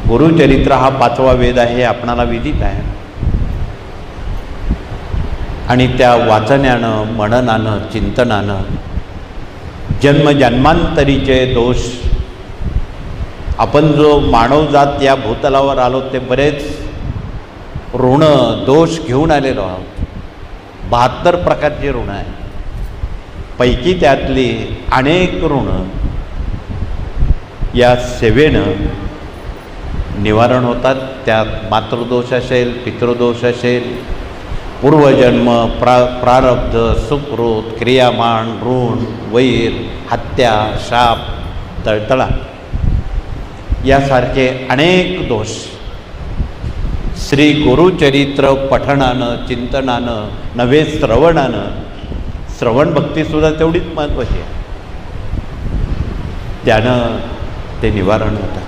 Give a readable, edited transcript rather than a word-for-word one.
गुरुचरित्र हा 5वा वेद आहे हे आपणाला विदित आहे. आणि त्या वाचण्यानं, मननानं, चिंतनानं जन्मजन्मांतरीचे दोष, आपण जो मानवजात या भूतलावर आलो ते बरेच ऋण दोष घेऊन आलेलो आहोत. 72 प्रकारची ऋण आहे. पैकी त्यातली अनेक ऋण या सेवेनं निवारण होतात. त्यात मातृदोष असेल, पितृदोष असेल, पूर्वजन्म, प्रारब्ध, सुकृत, क्रियामान, ऋण, वैर, हत्या, शाप, तळतळा यासारखे अनेक दोष श्री गुरुचरित्र पठणानं, चिंतनानं नव्हे श्रवणानं, श्रवण भक्तीसुद्धा तेवढीच महत्त्वाची आहे, त्यानं ते निवारण होतं.